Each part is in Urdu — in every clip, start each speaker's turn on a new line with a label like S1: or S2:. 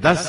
S1: 10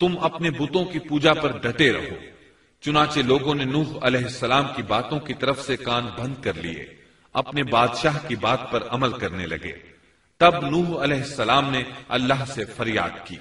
S2: تم اپنے بتوں کی پوجا پر ڈٹے رہو۔ چنانچہ لوگوں نے نوح علیہ السلام کی باتوں کی طرف سے کان بند کر لیے، اپنے بادشاہ کی بات پر عمل کرنے لگے۔ تب نوح علیہ السلام نے اللہ سے فریاد کی،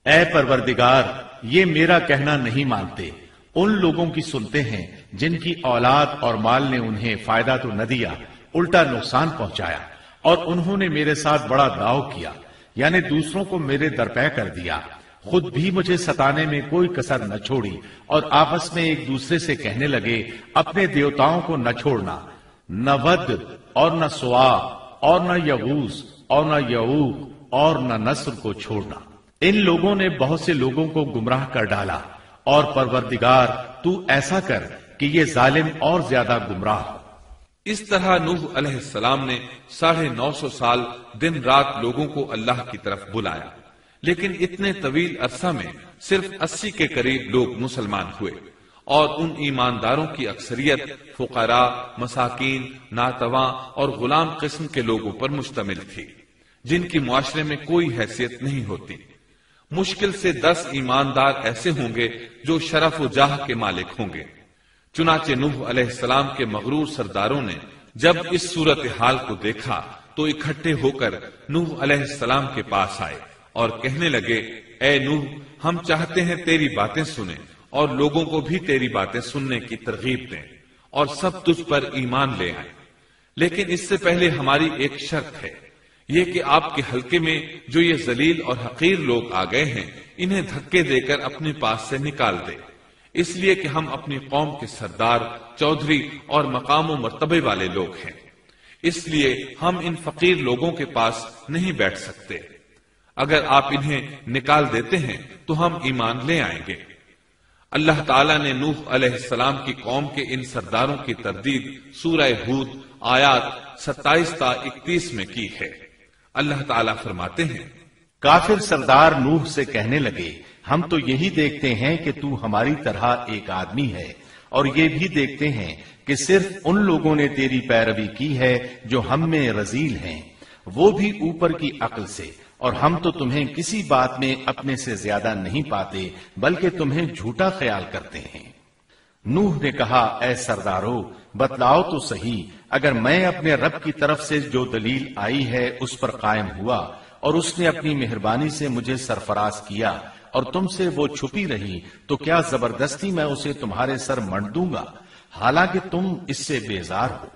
S1: اے پروردگار، یہ میرا کہنا نہیں مانتے، ان لوگوں کی سنتے ہیں جن کی اولاد اور مال نے انہیں فائدہ تو نہ دیا، الٹا نقصان پہنچایا، اور انہوں نے میرے ساتھ بڑا داؤ کیا، یعنی دوسروں کو میرے درپے کر دیا، خود بھی مجھے ستانے میں کوئی کسر نہ چھوڑی، اور آپس میں ایک دوسرے سے کہنے لگے اپنے دیوتاؤں کو نہ چھوڑنا، نہ ود اور نہ سوا اور نہ یغوث اور نہ یعوق اور نہ نصر کو چھوڑنا۔ ان لوگوں نے بہت سے لوگوں کو گمراہ کر ڈالا، اور پروردگار تو ایسا کر کہ یہ ظالم اور زیادہ گمراہ ہو۔
S2: اس طرح نوح علیہ السلام نے 950 سال دن رات لوگوں کو اللہ کی طرف بلایا، لیکن اتنے طویل عرصہ میں صرف 80 کے قریب لوگ مسلمان ہوئے، اور ان ایمانداروں کی اکثریت فقراء، مساکین، ناتواں اور غلام قسم کے لوگوں پر مشتمل تھی، جن کی معاشرے میں کوئی حیثیت نہیں ہوتی۔ مشکل سے 10 ایماندار ایسے ہوں گے جو شرف و جاہ کے مالک ہوں گے۔ چنانچہ نوح علیہ السلام کے مغرور سرداروں نے جب اس صورتحال کو دیکھا تو اکٹھے ہو کر نوح علیہ السلام کے پاس آئے اور کہنے لگے، اے نوح، ہم چاہتے ہیں تیری باتیں سنیں اور لوگوں کو بھی تیری باتیں سننے کی ترغیب دیں، اور سب تجھ پر ایمان لے آئیں، لیکن اس سے پہلے ہماری ایک شرط ہے، یہ کہ آپ کے حلقے میں جو یہ ذلیل اور حقیر لوگ آ گئے ہیں انہیں دھکے دے کر اپنے پاس سے نکال دے، اس لیے کہ ہم اپنی قوم کے سردار، چودھری اور مقام و مرتبے والے لوگ ہیں، اس لیے ہم ان فقیر لوگوں کے پاس نہیں بیٹھ سکتے، اگر آپ انہیں نکال دیتے ہیں تو ہم ایمان لے آئیں گے۔ اللہ تعالیٰ نے نوح علیہ السلام کی قوم کے ان سرداروں کی تردید سورہ ہود آیات 27 تا 31 میں کی ہے۔ اللہ تعالیٰ فرماتے ہیں،
S1: کافر سردار نوح سے کہنے لگے، ہم تو یہی دیکھتے ہیں کہ تو ہماری طرح ایک آدمی ہے، اور یہ بھی دیکھتے ہیں کہ صرف ان لوگوں نے تیری پیروی کی ہے جو ہم میں رذیل ہیں، وہ بھی اوپر کی عقل سے، اور ہم تو تمہیں کسی بات میں اپنے سے زیادہ نہیں پاتے بلکہ تمہیں جھوٹا خیال کرتے ہیں۔ نوح نے کہا، اے سردارو، بتلاؤ تو صحیح، اگر میں اپنے رب کی طرف سے جو دلیل آئی ہے اس پر قائم ہوا، اور اس نے اپنی مہربانی سے مجھے سرفراز کیا اور تم سے وہ چھپی رہی، تو کیا زبردستی میں اسے تمہارے سر منڈ دوں گا، حالانکہ تم اس سے بیزار ہو۔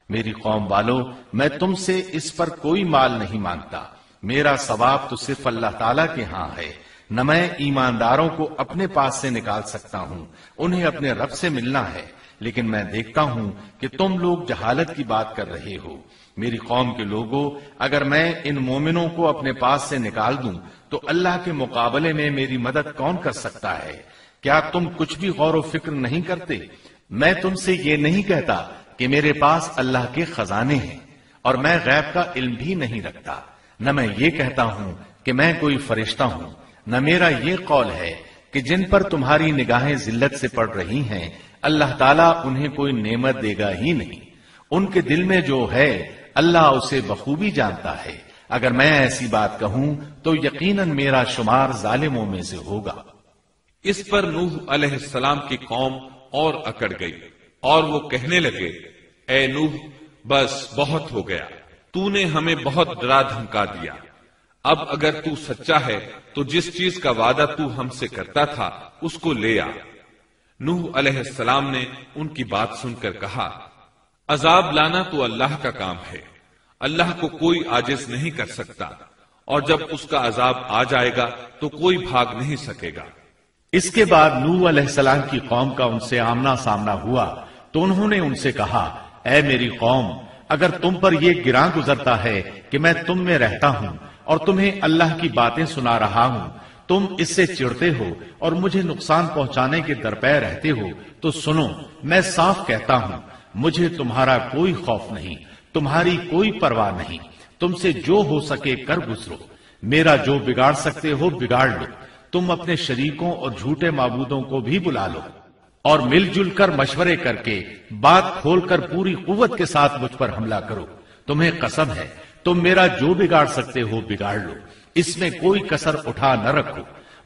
S1: میری قوم والو، میں تم سے اس پر کوئی مال نہیں مانگتا، میرا ثواب تو صرف اللہ تعالیٰ کے ہاں ہے، نہ میں ایمانداروں کو اپنے پاس سے نکال سکتا ہوں، انہیں اپنے رب سے ملنا ہے، لیکن میں دیکھتا ہوں کہ تم لوگ جہالت کی بات کر رہے ہو۔ میری قوم کے لوگوں، اگر میں ان مومنوں کو اپنے پاس سے نکال دوں تو اللہ کے مقابلے میں میری مدد کون کر سکتا ہے؟ کیا تم کچھ بھی غور و فکر نہیں کرتے؟ میں تم سے یہ نہیں کہتا کہ میرے پاس اللہ کے خزانے ہیں، اور میں غیب کا علم بھی نہیں رکھتا، نہ میں یہ کہتا ہوں کہ میں کوئی فرشتہ ہوں، نہ میرا یہ قول ہے کہ جن پر تمہاری نگاہیں ذلت سے پڑ رہی ہیں اللہ تعالیٰ انہیں کوئی نعمت دے گا ہی نہیں، ان کے دل میں جو ہے اللہ اسے بخوبی جانتا ہے، اگر میں ایسی بات کہوں تو یقیناً میرا شمار ظالموں میں سے ہوگا۔
S2: اس پر نوح علیہ السلام کی قوم اور اکڑ گئی، اور وہ کہنے لگے، اے نوح، بس بہت ہو گیا، تو نے ہمیں بہت ڈرا دھمکا دیا، اب اگر تو سچا ہے تو جس چیز کا وعدہ تو ہم سے کرتا تھا اس کو لے آ۔ نوح علیہ السلام نے ان کی بات سن کر کہا، عذاب لانا تو اللہ کا کام ہے، اللہ کو کوئی عاجز نہیں کر سکتا، اور جب اس کا عذاب آ جائے گا تو کوئی بھاگ نہیں سکے گا۔
S1: اس کے بعد نوح علیہ السلام کی قوم کا ان سے آمنا سامنا ہوا تو انہوں نے ان سے کہا، اے میری قوم، اگر تم پر یہ گراں گزرتا ہے کہ میں تم میں رہتا ہوں اور تمہیں اللہ کی باتیں سنا رہا ہوں، تم اس سے چڑھتے ہو اور مجھے نقصان پہنچانے کے درپے رہتے ہو، تو سنو، میں صاف کہتا ہوں، مجھے تمہارا کوئی خوف نہیں، تمہاری کوئی پرواہ نہیں، تم سے جو ہو سکے کر گزرو، میرا جو بگاڑ سکتے ہو بگاڑ لو، تم اپنے شریکوں اور جھوٹے معبودوں کو بھی بلا لو، اور مل جل کر مشورے کر کے بات کھول کر پوری قوت کے ساتھ مجھ پر حملہ کرو، تمہیں قسم ہے تم میرا جو بگاڑ سکتے ہو بگاڑ لو، اس میں کوئی کسر اٹھا نہ رکھو،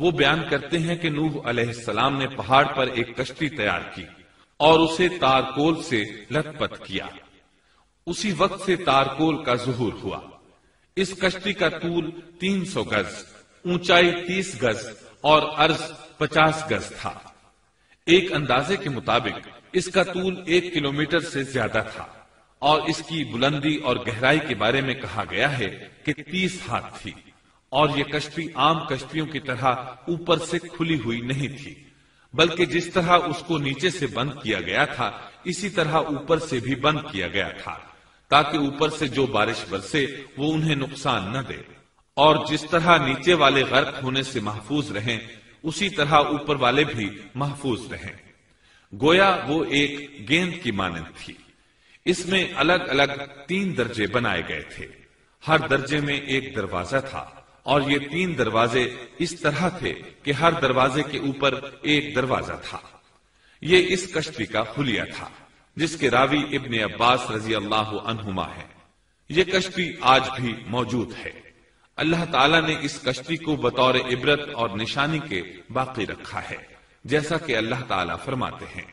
S2: وہ بیان کرتے ہیں کہ نوح علیہ السلام نے پہاڑ پر ایک کشتی تیار کی اور اسے تارکول سے لت پت کیا۔ اسی وقت سے تارکول کا ظہور ہوا۔ اس کشتی کا طول 300 گز، اونچائی 30 گز اور عرض 50 گز تھا۔ ایک اندازے کے مطابق اس کا طول 1 کلومیٹر سے زیادہ تھا اور اس کی بلندی اور گہرائی کے بارے میں کہا گیا ہے کہ 30 ہاتھ تھی، اور یہ کشتی عام کشتیوں کی طرح اوپر سے کھلی ہوئی نہیں تھی، بلکہ جس طرح اس کو نیچے سے بند کیا گیا تھا اسی طرح اوپر سے بھی بند کیا گیا تھا، تاکہ اوپر سے جو بارش برسے وہ انہیں نقصان نہ دے، اور جس طرح نیچے والے غرق ہونے سے محفوظ رہیں اسی طرح اوپر والے بھی محفوظ رہیں۔ گویا وہ ایک گیند کی مانند تھی۔ اس میں الگ الگ 3 درجے بنائے گئے تھے، ہر درجے میں ایک دروازہ تھا، اور یہ 3 دروازے اس طرح تھے کہ ہر دروازے کے اوپر ایک دروازہ تھا۔ یہ اس کشتی کا حلیہ تھا جس کے راوی ابن عباس رضی اللہ عنہما ہے۔ یہ کشتی آج بھی موجود ہے۔ اللہ تعالیٰ نے اس کشتی کو بطور عبرت اور نشانی کے باقی رکھا ہے، جیسا کہ اللہ تعالیٰ فرماتے ہیں،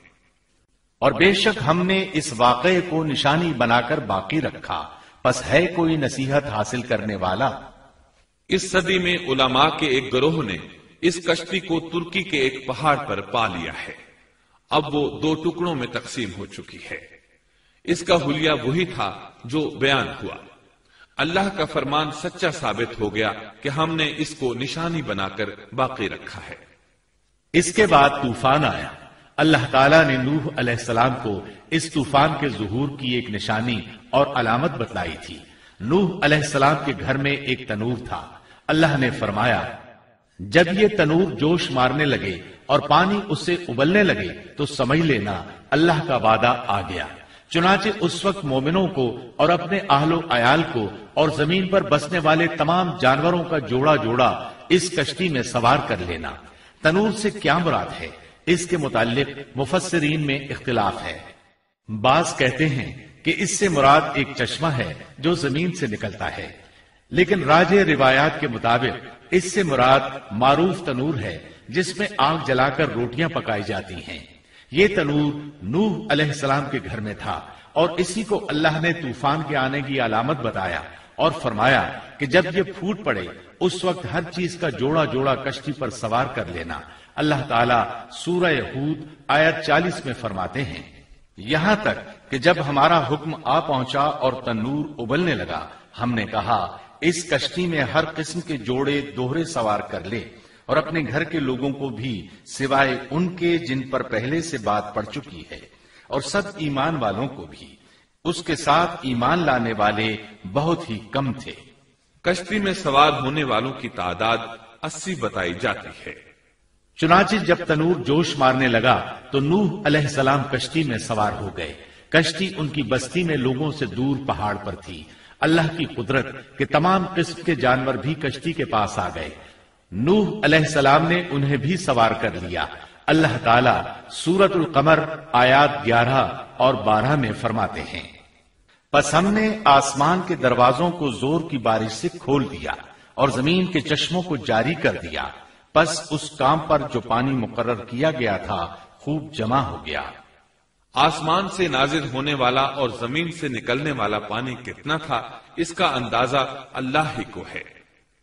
S1: اور بے شک ہم نے اس واقعے کو نشانی بنا کر باقی رکھا، پس ہے کوئی نصیحت حاصل کرنے والا۔
S2: اس صدی میں علماء کے ایک گروہ نے اس کشتی کو ترکی کے ایک پہاڑ پر پا لیا ہے۔ اب وہ 2 ٹکڑوں میں تقسیم ہو چکی ہے۔ اس کا حلیہ وہی تھا جو بیان ہوا۔ اللہ کا فرمان سچا ثابت ہو گیا کہ ہم نے اس کو نشانی بنا کر باقی رکھا ہے۔
S1: اس کے بعد طوفان آیا۔ اللہ تعالیٰ نے نوح علیہ السلام کو اس طوفان کے ظہور کی ایک نشانی اور علامت بتلائی تھی۔ نوح علیہ السلام کے گھر میں ایک تنور تھا۔ اللہ نے فرمایا، جب یہ تنور جوش مارنے لگے اور پانی اس سے ابلنے لگے تو سمجھ لینا اللہ کا وعدہ آ گیا۔ چنانچہ اس وقت مومنوں کو اور اپنے اہل و عیال کو اور زمین پر بسنے والے تمام جانوروں کا جوڑا جوڑا اس کشتی میں سوار کر لینا۔ تنور سے کیا مراد ہے، اس کے متعلق مفسرین میں اختلاف ہے۔ بعض کہتے ہیں کہ اس سے مراد ایک چشمہ ہے جو زمین سے نکلتا ہے، لیکن راجح روایات کے مطابق اس سے مراد معروف تنور ہے جس میں آگ جلا کر روٹیاں پکائی جاتی ہیں۔ یہ تنور نوح علیہ السلام کے گھر میں تھا، اور اسی کو اللہ نے طوفان کے آنے کی علامت بتایا اور فرمایا کہ جب یہ پھوٹ پڑے اس وقت ہر چیز کا جوڑا جوڑا کشتی پر سوار کر لینا۔ اللہ تعالیٰ سورہ ہود آیت 40 میں فرماتے ہیں، یہاں تک کہ جب ہمارا حکم آ پہنچا اور تنور ابلنے لگا، ہم نے کہا اس کشتی میں ہر قسم کے جوڑے دوہرے سوار کر لے، اور اپنے گھر کے لوگوں کو بھی سوائے ان کے جن پر پہلے سے بات پڑ چکی ہے، اور سب ایمان والوں کو بھی۔ اس کے ساتھ ایمان لانے والے بہت ہی کم تھے۔
S2: کشتی میں سوار ہونے والوں کی تعداد 80 بتائی جاتی ہے۔
S1: چنانچہ جب تنور جوش مارنے لگا تو نوح علیہ السلام کشتی میں سوار ہو گئے۔ کشتی ان کی بستی میں لوگوں سے دور پہاڑ پر تھی۔ اللہ کی قدرت کہ تمام قسم کے جانور بھی کشتی کے پاس آ گئے۔ نوح علیہ السلام نے انہیں بھی سوار کر لیا۔ اللہ تعالیٰ سورۃ القمر آیات 11 اور 12 میں فرماتے ہیں، پس ہم نے آسمان کے دروازوں کو زور کی بارش سے کھول دیا اور زمین کے چشموں کو جاری کر دیا، پس اس کام پر جو پانی مقرر کیا گیا تھا خوب جمع ہو گیا۔
S2: آسمان سے نازل ہونے والا اور زمین سے نکلنے والا پانی کتنا تھا اس کا اندازہ اللہ ہی کو ہے۔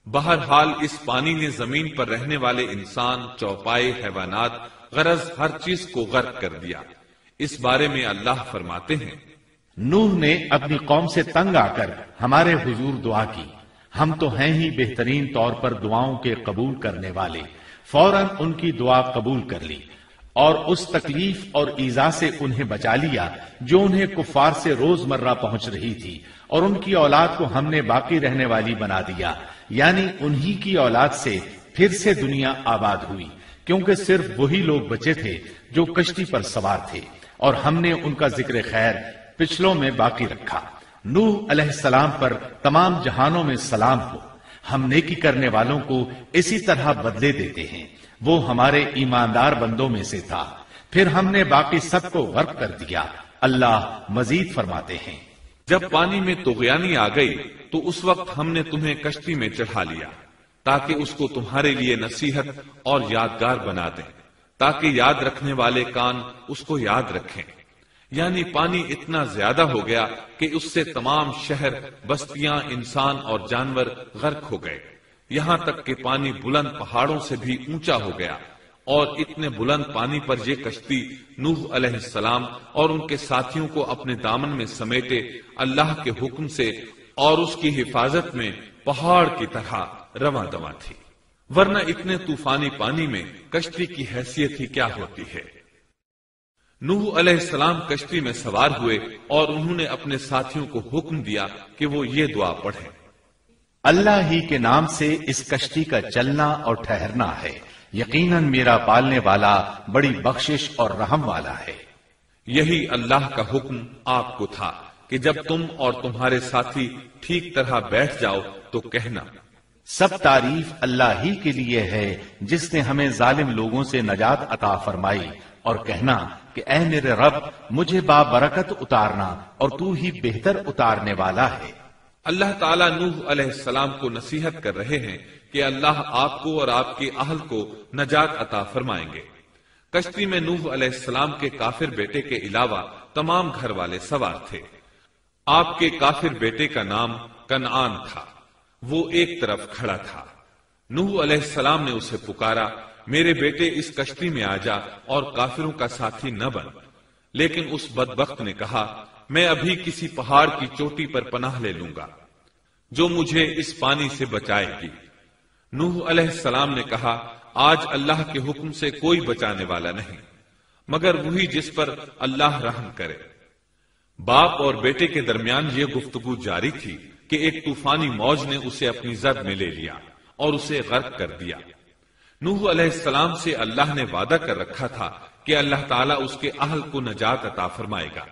S2: بہرحال اس پانی نے زمین پر رہنے والے انسان، چوپائے، حیوانات، غرض ہر چیز کو غرق کر دیا۔ اس بارے میں اللہ فرماتے ہیں،
S1: نوح نے اپنی قوم سے تنگ آ کر ہمارے حضور دعا کی، ہم تو ہیں ہی بہترین طور پر دعاؤں کے قبول کرنے والے۔ فوراً ان کی دعا قبول کر لی اور اس تکلیف اور ایذا سے انہیں بچا لیا جو انہیں کفار سے روزمرہ پہنچ رہی تھی، اور ان کی اولاد کو ہم نے باقی رہنے والی بنا دیا، یعنی انہی کی اولاد سے پھر سے دنیا آباد ہوئی، کیونکہ صرف وہی لوگ بچے تھے جو کشتی پر سوار تھے، اور ہم نے ان کا ذکر خیر پچھلوں میں باقی رکھا۔ نوح علیہ السلام پر تمام جہانوں میں سلام ہو۔ ہم نیکی کرنے والوں کو اسی طرح بدلے دیتے ہیں، وہ ہمارے ایماندار بندوں میں سے تھا، پھر ہم نے باقی سب کو غرق کر دیا۔ اللہ مزید فرماتے ہیں،
S2: جب پانی میں طغیانی آ گئی تو اس وقت ہم نے تمہیں کشتی میں چڑھا لیا تاکہ اس کو تمہارے لیے نصیحت اور یادگار بنا دیں، تاکہ یاد رکھنے والے کان اس کو یاد رکھیں۔ یعنی پانی اتنا زیادہ ہو گیا کہ اس سے تمام شہر، بستیاں، انسان اور جانور غرق ہو گئے، یہاں تک کہ پانی بلند پہاڑوں سے بھی اونچا ہو گیا، اور اتنے بلند پانی پر یہ کشتی نوح علیہ السلام اور ان کے ساتھیوں کو اپنے دامن میں سمیٹے اللہ کے حکم سے اور اس کی حفاظت میں پہاڑ کی طرح رواں دواں تھی، ورنہ اتنے طوفانی پانی میں کشتی کی حیثیت ہی کیا ہوتی ہے۔ نوح علیہ السلام کشتی میں سوار ہوئے اور انہوں نے اپنے ساتھیوں کو حکم دیا کہ وہ یہ دعا پڑھیں،
S1: اللہ ہی کے نام سے اس کشتی کا چلنا اور ٹھہرنا ہے، یقیناً میرا پالنے والا بڑی بخشش اور رحم والا ہے۔
S2: یہی اللہ کا حکم آپ کو تھا کہ جب تم اور تمہارے ساتھی ٹھیک طرح بیٹھ جاؤ تو کہنا،
S1: سب تعریف اللہ ہی کے لیے ہے جس نے ہمیں ظالم لوگوں سے نجات عطا فرمائی، اور کہنا کہ اے میرے رب مجھے بابرکت اتارنا اور تو ہی بہتر اتارنے والا ہے۔
S2: اللہ تعالیٰ نوح علیہ السلام کو نصیحت کر رہے ہیں کہ اللہ آپ کو اور آپ کے اہل کو نجات عطا فرمائیں گے۔ کشتی میں نوح علیہ السلام کے کافر بیٹے کے علاوہ تمام گھر والے سوار تھے۔ آپ کے کافر بیٹے کا نام کنعان تھا، وہ ایک طرف کھڑا تھا۔ نوح علیہ السلام نے اسے پکارا، میرے بیٹے اس کشتی میں آ جا اور کافروں کا ساتھی نہ بن، لیکن اس بدبخت نے کہا، میں ابھی کسی پہاڑ کی چوٹی پر پناہ لے لوں گا جو مجھے اس پانی سے بچائے گی۔ نوح علیہ السلام نے کہا، آج اللہ کے حکم سے کوئی بچانے والا نہیں مگر وہی جس پر اللہ رحم کرے۔ باپ اور بیٹے کے درمیان یہ گفتگو جاری تھی کہ ایک طوفانی موج نے اسے اپنی زد میں لے لیا اور اسے غرق کر دیا۔ نوح علیہ السلام سے اللہ نے وعدہ کر رکھا تھا کہ اللہ تعالیٰ اس کے اہل کو نجات عطا فرمائے گا،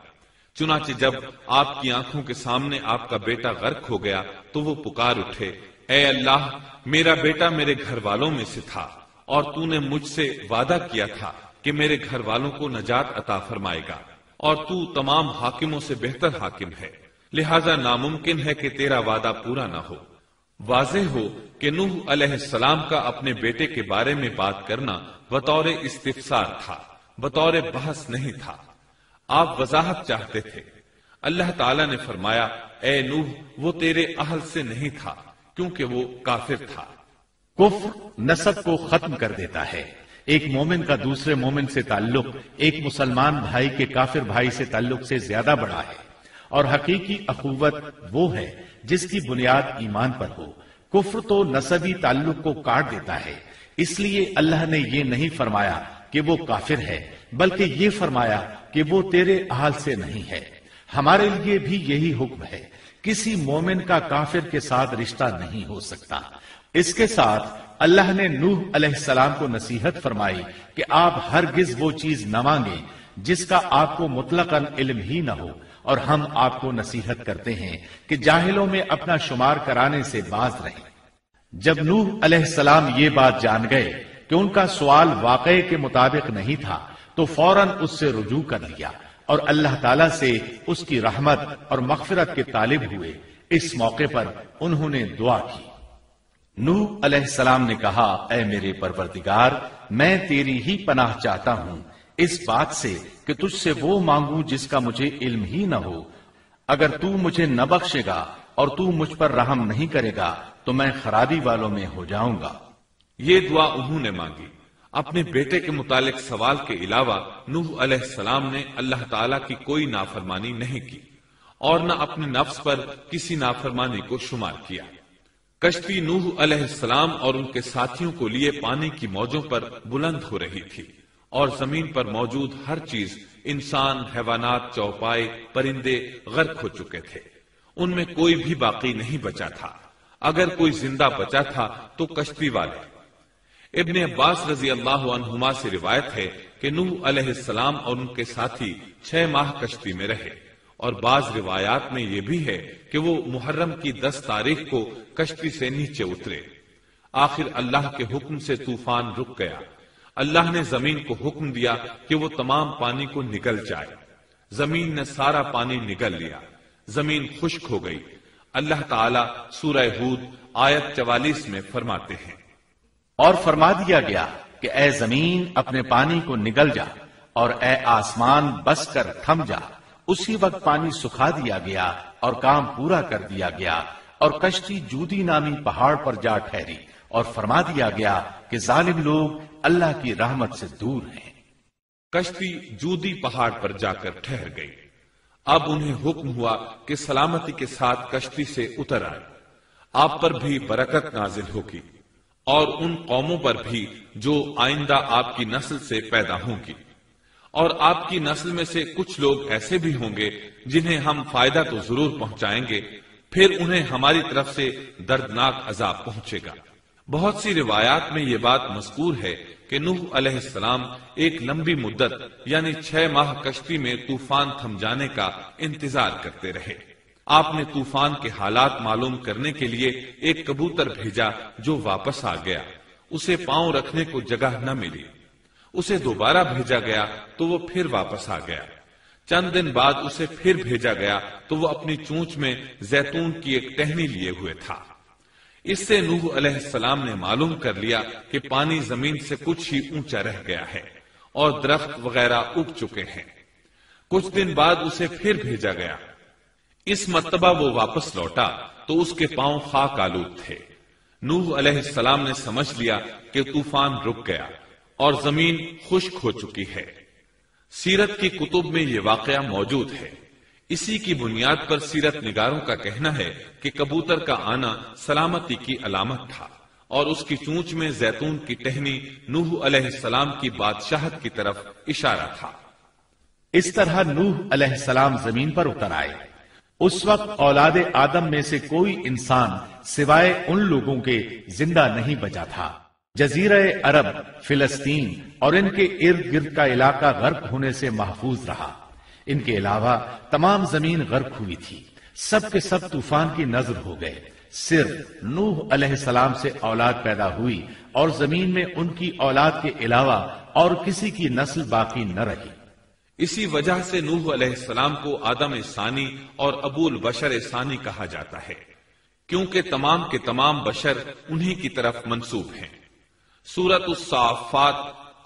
S2: چنانچہ جب آپ کی آنکھوں کے سامنے آپ کا بیٹا غرق ہو گیا تو وہ پکار اٹھے، اے اللہ، میرا بیٹا میرے گھر والوں میں سے تھا اور تو نے مجھ سے وعدہ کیا تھا کہ میرے گھر والوں کو نجات عطا فرمائے گا، اور تو تمام حاکموں سے بہتر حاکم ہے، لہذا ناممکن ہے کہ تیرا وعدہ پورا نہ ہو۔ واضح ہو کہ نوح علیہ السلام کا اپنے بیٹے کے بارے میں بات کرنا بطور استفسار تھا، بطور بحث نہیں تھا۔ آپ وضاحت چاہتے تھے۔ اللہ تعالیٰ نے فرمایا، اے نوح، وہ تیرے اہل سے نہیں تھا کیونکہ وہ کافر تھا۔
S1: کفر نسب کو ختم کر دیتا ہے۔ ایک مومن کا دوسرے مومن سے تعلق ایک مسلمان بھائی کے کافر بھائی سے تعلق سے زیادہ بڑا ہے، اور حقیقی اخوت وہ ہے جس کی بنیاد ایمان پر ہو۔ کفر تو نسبی تعلق کو کاٹ دیتا ہے، اس لیے اللہ نے یہ نہیں فرمایا کہ وہ کافر ہے، بلکہ یہ فرمایا کہ وہ تیرے اہل سے نہیں ہے۔ ہمارے لیے بھی یہی حکم ہے، کسی مومن کا کافر کے ساتھ رشتہ نہیں ہو سکتا۔ اس کے ساتھ اللہ نے نوح علیہ السلام کو نصیحت فرمائی کہ آپ ہرگز وہ چیز نہ مانگیں جس کا آپ کو مطلقاً علم ہی نہ ہو، اور ہم آپ کو نصیحت کرتے ہیں کہ جاہلوں میں اپنا شمار کرانے سے باز رہیں۔ جب نوح علیہ السلام یہ بات جان گئے کہ ان کا سوال واقعے کے مطابق نہیں تھا تو فوراً اس سے رجوع کر لیا اور اللہ تعالیٰ سے اس کی رحمت اور مغفرت کے طالب ہوئے۔ اس موقع پر انہوں نے دعا کی۔ نوح علیہ السلام نے کہا، اے میرے پروردگار، میں تیری ہی پناہ چاہتا ہوں اس بات سے کہ تجھ سے وہ مانگوں جس کا مجھے علم ہی نہ ہو۔ اگر تو مجھے نہ بخشے گا اور تو مجھ پر رحم نہیں کرے گا تو میں خرابی والوں میں ہو جاؤں گا۔
S2: یہ دعا انہوں نے مانگی۔ اپنے بیٹے کے متعلق سوال کے علاوہ نوح علیہ السلام نے اللہ تعالیٰ کی کوئی نافرمانی نہیں کی اور نہ اپنے نفس پر کسی نافرمانی کو شمار کیا۔ کشتی نوح علیہ السلام اور ان کے ساتھیوں کو لیے پانی کی موجوں پر بلند ہو رہی تھی، اور زمین پر موجود ہر چیز، انسان، حیوانات، چوپائے، پرندے غرق ہو چکے تھے۔ ان میں کوئی بھی باقی نہیں بچا تھا۔ اگر کوئی زندہ بچا تھا تو کشتی والے۔ ابن عباس رضی اللہ عنہما سے روایت ہے کہ نوح علیہ السلام اور ان کے ساتھی 6 ماہ کشتی میں رہے، اور بعض روایات میں یہ بھی ہے کہ وہ محرم کی 10 تاریخ کو کشتی سے نیچے اترے۔ آخر اللہ کے حکم سے طوفان رک گیا۔ اللہ نے زمین کو حکم دیا کہ وہ تمام پانی کو نگل جائے۔ زمین نے سارا پانی نگل لیا، زمین خشک ہو گئی۔ اللہ تعالیٰ سورہ ہود آیت 44 میں فرماتے ہیں،
S1: اور فرما دیا گیا کہ اے زمین اپنے پانی کو نگل جا، اور اے آسمان بس کر تھم جا۔ اسی وقت پانی سکھا دیا گیا اور کام پورا کر دیا گیا، اور کشتی جودی نامی پہاڑ پر جا ٹھہری، اور فرما دیا گیا کہ ظالم لوگ اللہ کی رحمت سے دور ہیں۔
S2: کشتی جودی پہاڑ پر جا کر ٹھہر گئی۔ اب انہیں حکم ہوا کہ سلامتی کے ساتھ کشتی سے اتر آئے، آپ پر بھی برکت نازل ہوگی اور ان قوموں پر بھی جو آئندہ آپ کی نسل سے پیدا ہوں گی، اور آپ کی نسل میں سے کچھ لوگ ایسے بھی ہوں گے جنہیں ہم فائدہ تو ضرور پہنچائیں گے، پھر انہیں ہماری طرف سے دردناک عذاب پہنچے گا۔ بہت سی روایات میں یہ بات مذکور ہے کہ نوح علیہ السلام ایک لمبی مدت یعنی 6 ماہ کشتی میں طوفان تھم جانے کا انتظار کرتے رہے۔ آپ نے طوفان کے حالات معلوم کرنے کے لیے ایک کبوتر بھیجا جو واپس آ گیا، اسے پاؤں رکھنے کو جگہ نہ ملی۔ اسے دوبارہ بھیجا گیا تو وہ پھر واپس آ گیا۔ چند دن بعد اسے پھر بھیجا گیا تو وہ اپنی چونچ میں زیتون کی ایک ٹہنی لیے ہوئے تھا۔ اس سے نوح علیہ السلام نے معلوم کر لیا کہ پانی زمین سے کچھ ہی اونچا رہ گیا ہے اور درخت وغیرہ اگ چکے ہیں۔ کچھ دن بعد اسے پھر بھیجا گیا۔ اس مرتبہ وہ واپس لوٹا تو اس کے پاؤں خاک آلود تھے۔ نوح علیہ السلام نے سمجھ لیا کہ طوفان رک گیا اور زمین خشک ہو چکی ہے۔ سیرت کی کتب میں یہ واقعہ موجود ہے۔ اسی کی بنیاد پر سیرت نگاروں کا کہنا ہے کہ کبوتر کا آنا سلامتی کی علامت تھا، اور اس کی چونچ میں زیتون کی ٹہنی نوح علیہ السلام کی بادشاہت کی طرف اشارہ تھا۔
S1: اس طرح نوح علیہ السلام زمین پر اتر آئے۔ اس وقت اولاد آدم میں سے کوئی انسان سوائے ان لوگوں کے زندہ نہیں بچا تھا۔ جزیرہ عرب، فلسطین اور ان کے ارد گرد کا علاقہ غرق ہونے سے محفوظ رہا۔ ان کے علاوہ تمام زمین غرق ہوئی تھی۔ سب کے سب طوفان کی نذر ہو گئے۔ صرف نوح علیہ السلام سے اولاد پیدا ہوئی، اور زمین میں ان کی اولاد کے علاوہ اور کسی کی نسل باقی نہ رہی۔
S2: اسی وجہ سے نوح علیہ السلام کو آدم ثانی اور ابو البشر ثانی کہا جاتا ہے، کیونکہ تمام کے تمام بشر انہی کی طرف منسوب ہیں۔ سورۃ الصافات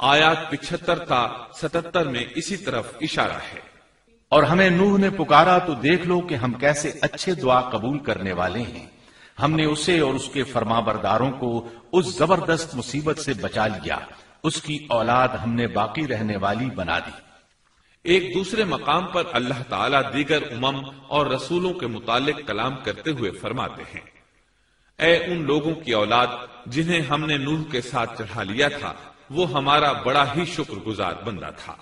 S2: آیات 75 تا 77 میں اسی طرف اشارہ ہے۔
S1: اور ہمیں نوح نے پکارا تو دیکھ لو کہ ہم کیسے اچھے دعا قبول کرنے والے ہیں۔ ہم نے اسے اور اس کے فرمانبرداروں کو اس زبردست مصیبت سے بچا لیا، اس کی اولاد ہم نے باقی رہنے والی بنا دی۔
S2: ایک دوسرے مقام پر اللہ تعالیٰ دیگر امم اور رسولوں کے متعلق کلام کرتے ہوئے فرماتے ہیں، اے ان لوگوں کی اولاد جنہیں ہم نے نوح کے ساتھ چڑھا لیا تھا، وہ ہمارا بڑا ہی شکر گزار بندہ تھا۔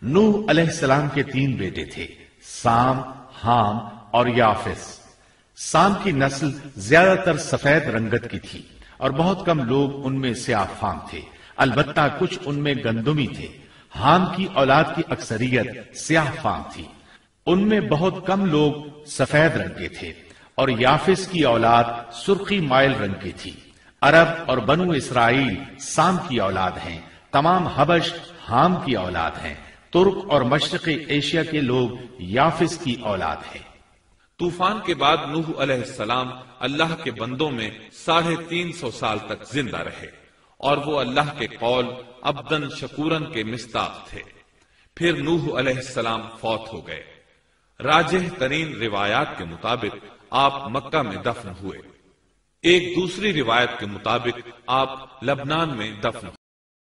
S1: نوح علیہ السلام کے 3 بیٹے تھے، سام، حام اور یافس۔ سام کی نسل زیادہ تر سفید رنگت کی تھی، اور بہت کم لوگ ان میں سیاہ فام تھے، البتہ کچھ ان میں گندمی تھے۔ حام کی اولاد کی اکثریت سیاہ فام تھی، ان میں بہت کم لوگ سفید رنگ کے تھے، اور یافس کی اولاد سرخی مائل رنگ کی تھی۔ عرب اور بنو اسرائیل سام کی اولاد ہیں، تمام حبش حام کی اولاد ہیں، ترک اور مشرقی ایشیا کے لوگ یافس کی اولاد ہیں۔
S2: طوفان کے بعد نوح علیہ السلام اللہ کے بندوں میں 350 سال تک زندہ رہے، اور وہ اللہ کے قول عبدن شکورن کے مصداق تھے۔ پھر نوح علیہ السلام فوت ہو گئے۔ راجح ترین روایات کے مطابق آپ مکہ میں دفن ہوئے۔ ایک دوسری روایت کے مطابق آپ لبنان میں دفن